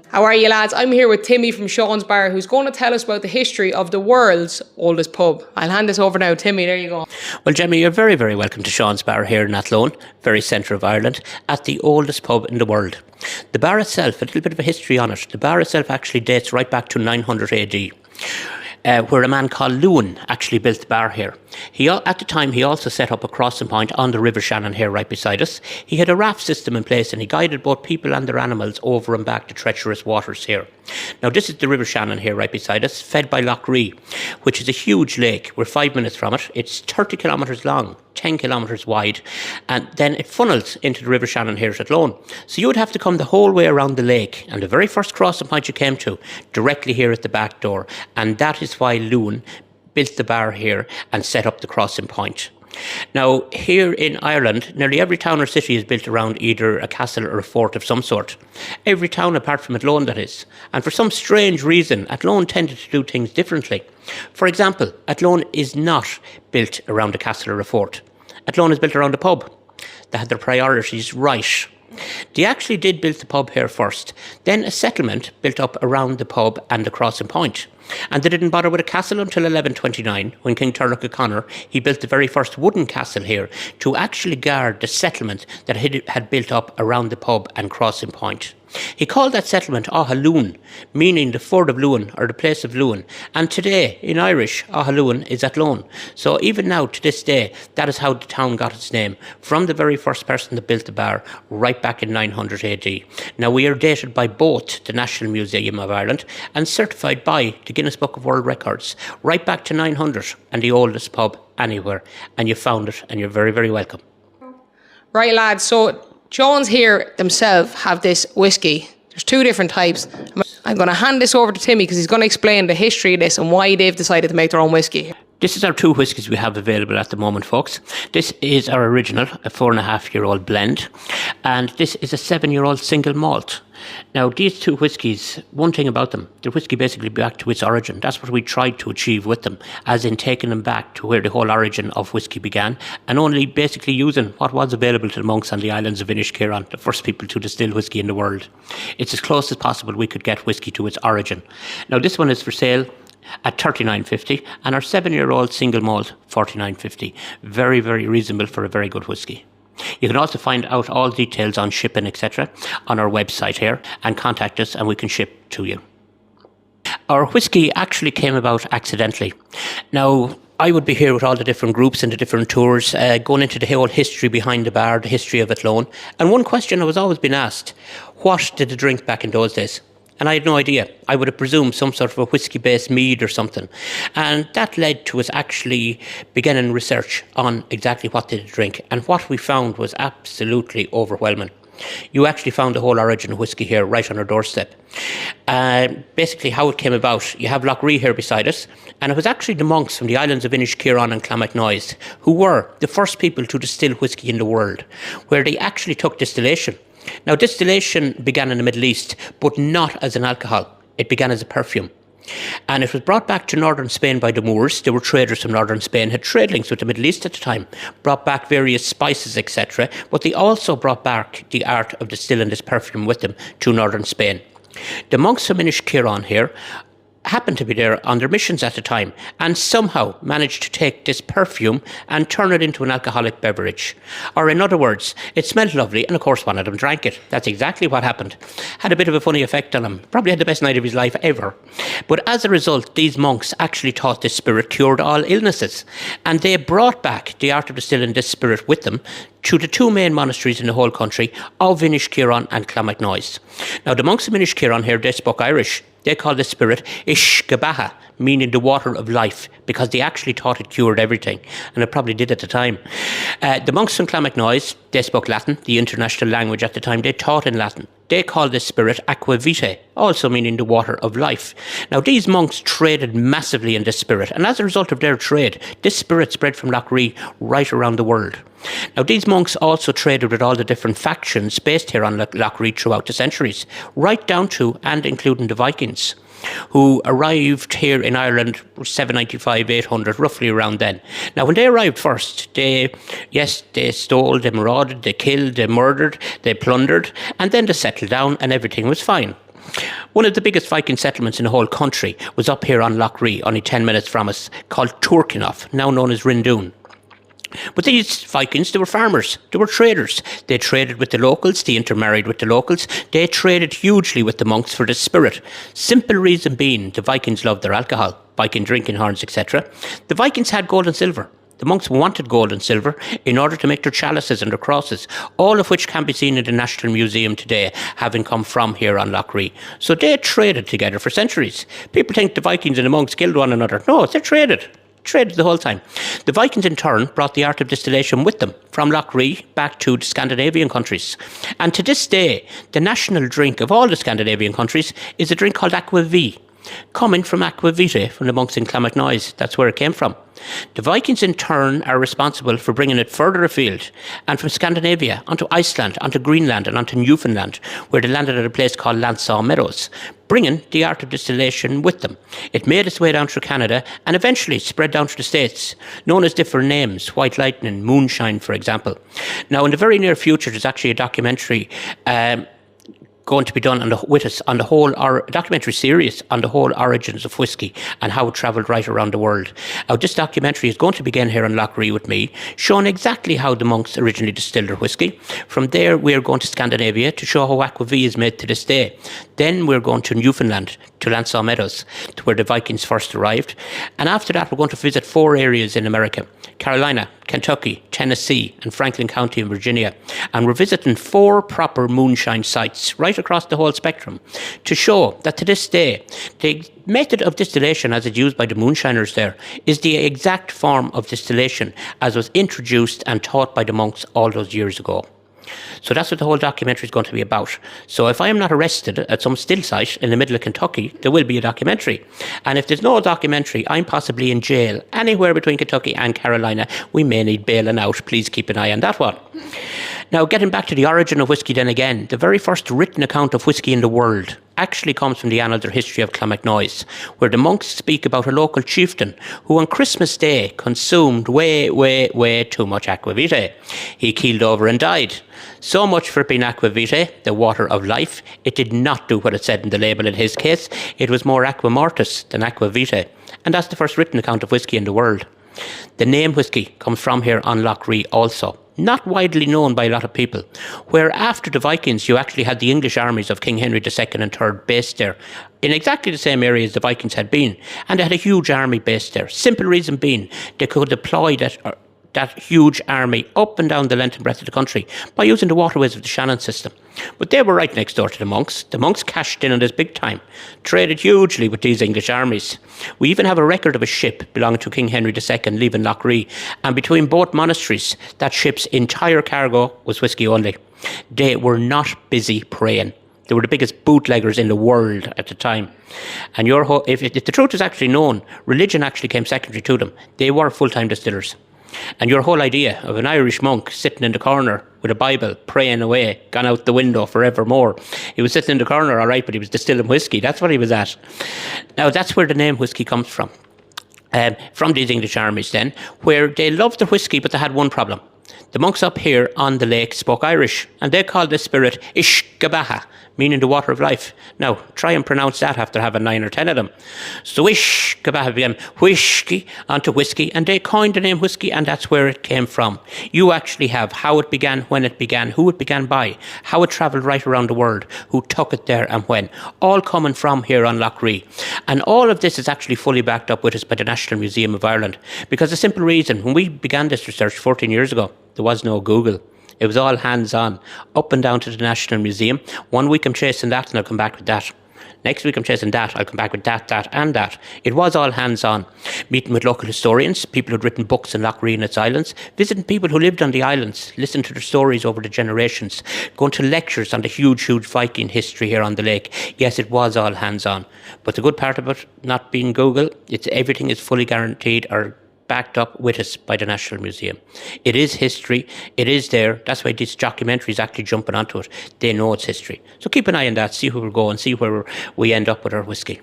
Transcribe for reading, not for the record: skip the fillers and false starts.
How are you, lads? I'm here with Timmy from Sean's Bar, who's going to tell us about the history of the world's oldest pub. I'll hand this over now. Timmy, there you go. Well, Jemmy, you're very, very welcome to Sean's Bar here in Athlone, very centre of Ireland, at the oldest pub in the world. The bar itself, a little bit of a history on it. The bar itself actually dates right back to 900 AD. Where a man called Lewin actually built the bar here. At the time, he also set up a crossing point on the River Shannon here right beside us. He had a raft system in place and he guided both people and their animals over and back the treacherous waters here. Now, this is the River Shannon here right beside us, fed by Lough Ree, which is a huge lake. We're 5 minutes from it. It's 30 kilometres long, 10 kilometres wide, and then it funnels into the River Shannon here at Athlone. So you would have to come the whole way around the lake, and the very first crossing point you came to, directly here at the back door, and that is why Lewin built the bar here and set up the crossing point. Now, here in Ireland, nearly every town or city is built around either a castle or a fort of some sort. Every town apart from Athlone, that is. And for some strange reason, Athlone tended to do things differently. For example, Athlone is not built around a castle or a fort. Athlone is built around a pub. They had their priorities right. They actually did build the pub here first. Then a settlement built up around the pub and the crossing point. And they didn't bother with a castle until 1129, when King Turlough O'Connor, he built the very first wooden castle here to actually guard the settlement that had built up around the pub and crossing point. He called that settlement Athlone, meaning the ford of Lewin, or the place of Lewin. And today, in Irish, Athlone is Athlone. So even now, to this day, that is how the town got its name, from the very first person that built the bar, right back in 900 AD. Now, we are dated by both the National Museum of Ireland and certified by the Guinness Book of World Records, right back to 900, and the oldest pub anywhere. And you found it, and you're very, very welcome. Right, lads, so Jones here themselves have this whiskey. There's two different types. I'm going to hand this over to Timmy because he's going to explain the history of this and why they've decided to make their own whiskey. This is our two whiskies we have available at the moment, folks. This is our original, a 4.5-year-old blend, and this is a 7-year-old single malt. Now, these two whiskies, one thing about them, the whiskey basically back to its origin. That's what we tried to achieve with them, as in taking them back to where the whole origin of whiskey began, and only basically using what was available to the monks on the islands of Inishkillen, the first people to distill whiskey in the world. It's as close as possible we could get whiskey to its origin. Now, this one is for sale at $39.50, and our 7-year-old single malt, $49.50. Very, very reasonable for a very good whiskey. You can also find out all details on shipping, etc. on our website here, and contact us and we can ship to you. Our whiskey actually came about accidentally. Now, I would be here with all the different groups and the different tours, going into the whole history behind the bar, the history of Athlone. And one question I was always being asked, what did they drink back in those days? And I had no idea. I would have presumed some sort of a whiskey-based mead or something. And that led to us actually beginning research on exactly what they drink. And what we found was absolutely overwhelming. You actually found the whole origin of whiskey here right on our doorstep. Basically how it came about, you have Lough Ree here beside us, and it was actually the monks from the islands of Inishkillen and Clonmacnoise who were the first people to distill whiskey in the world, where they actually took distillation. Now, distillation began in the Middle East, but not as an alcohol. It began as a perfume. And it was brought back to northern Spain by the Moors. They were traders from northern Spain, had trade links with the Middle East at the time, brought back various spices, etc. But they also brought back the art of distilling this perfume with them to northern Spain. The monks from Inishkillen here happened to be there on their missions at the time and somehow managed to take this perfume and turn it into an alcoholic beverage. Or in other words, it smelled lovely and of course one of them drank it. That's exactly what happened. Had a bit of a funny effect on him. Probably had the best night of his life ever. But as a result, these monks actually thought this spirit cured all illnesses. And they brought back the art of distilling this spirit with them to the two main monasteries in the whole country of Inishkillen and Clonmacnoise. Now, the monks of Inishkillen here, they spoke Irish. They called this spirit Ishgabaha, meaning the water of life, because they actually thought it cured everything, and it probably did at the time. The monks from Clonmacnoise, they spoke Latin, the international language at the time. They taught in Latin. They called this spirit aqua vitae, also meaning the water of life. Now, these monks traded massively in this spirit, and as a result of their trade, this spirit spread from Lough Ree right around the world. Now, these monks also traded with all the different factions based here on Lough Ree throughout the centuries, right down to and including the Vikings, who arrived here in Ireland 795, 800, roughly around then. Now, when they arrived first, they stole, they marauded, they killed, they murdered, they plundered, and then they settled down and everything was fine. One of the biggest Viking settlements in the whole country was up here on Lough Ree, only 10 minutes from us, called Turkinoff, now known as Rindoon. But these Vikings, they were farmers, they were traders. They traded with the locals, they intermarried with the locals. They traded hugely with the monks for the spirit. Simple reason being, the Vikings loved their alcohol, Viking drinking horns, etc. The Vikings had gold and silver. The monks wanted gold and silver in order to make their chalices and their crosses, all of which can be seen in the National Museum today, having come from here on Lough Ree. So they traded together for centuries. People think the Vikings and the monks killed one another. No, they traded the whole time. The Vikings in turn brought the art of distillation with them from Lough Ree back to the Scandinavian countries. And to this day, the national drink of all the Scandinavian countries is a drink called aquavit, coming from aquavitae from the monks in Clonmacnoise. That's where it came from. The Vikings in turn are responsible for bringing it further afield and from Scandinavia onto Iceland, onto Greenland and onto Newfoundland, where they landed at a place called Landsaw Meadows, bringing the art of distillation with them. It made its way down through Canada and eventually spread down to the States, known as different names, White Lightning, Moonshine, for example. Now, in the very near future, there's actually a documentary going to be done with us on the whole, our documentary series on the whole origins of whiskey and how it travelled right around the world. Now, this documentary is going to begin here on Lough Ree with me, showing exactly how the monks originally distilled their whiskey. From there, we're going to Scandinavia to show how aquavit is made to this day. Then we're going to Newfoundland, to Landsaw Meadows, to where the Vikings first arrived. And after that, we're going to visit 4 areas in America: Carolina, Kentucky, Tennessee, and Franklin County in Virginia. And we're visiting 4 proper moonshine sites right across the whole spectrum to show that to this day, the method of distillation as it's used by the moonshiners there is the exact form of distillation as was introduced and taught by the monks all those years ago. So that's what the whole documentary is going to be about. So if I am not arrested at some still site in the middle of Kentucky, there will be a documentary. And if there's no documentary, I'm possibly in jail anywhere between Kentucky and Carolina. We may need bailing out. Please keep an eye on that one. Now, getting back to the origin of whiskey then again, the very first written account of whiskey in the world actually comes from the Annals or History of Clonmacnoise, where the monks speak about a local chieftain who on Christmas Day consumed way too much aquavitae. He keeled over and died. So much for it being aquavitae, the water of life. It did not do what it said in the label in his case. It was more aqua mortis than aquavitae. And that's the first written account of whiskey in the world. The name whiskey comes from here on Lough Ree also. Not widely known by a lot of people, where after the Vikings you actually had the English armies of King Henry II and III based there in exactly the same area as the Vikings had been, and they had a huge army based there. Simple reason being they could deploy that huge army up and down the length and breadth of the country by using the waterways of the Shannon system. But they were right next door to the monks. The monks cashed in on this big time, traded hugely with these English armies. We even have a record of a ship belonging to King Henry II leaving Lough Ree, and between both monasteries, that ship's entire cargo was whiskey only. They were not busy praying. They were the biggest bootleggers in the world at the time. And if the truth is actually known, religion actually came secondary to them. They were full-time distillers. And your whole idea of an Irish monk sitting in the corner with a Bible, praying away, gone out the window forevermore. He was sitting in the corner, all right, but he was distilling whiskey. That's what he was at. Now, that's where the name whiskey comes from these English armies then, where they loved their whiskey, but they had one problem. The monks up here on the lake spoke Irish, and they called this spirit Ishgabaha, meaning the water of life. Now, try and pronounce that after having 9 or 10 of them. So Ishgabaha became whiskey onto whiskey, and they coined the name whiskey, and that's where it came from. You actually have how it began, when it began, who it began by, how it travelled right around the world, who took it there and when, all coming from here on Lough Ree. And all of this is actually fully backed up with us by the National Museum of Ireland, because the simple reason, when we began this research 14 years ago, there was no Google. It was all hands-on, up and down to the National Museum. 1 week I'm chasing that and I'll come back with that. Next week I'm chasing that, I'll come back with that and that. It was all hands-on. Meeting with local historians, people who'd written books on Lough Ree and its islands, visiting people who lived on the islands, listening to their stories over the generations, going to lectures on the huge Viking history here on the lake. Yes, it was all hands-on. But the good part about not being Google, everything is fully guaranteed or backed up with us by the National Museum. It is history. It is there. That's why this documentary is actually jumping onto it. They know it's history. So keep an eye on that, see where we're going, see where we end up with our whiskey.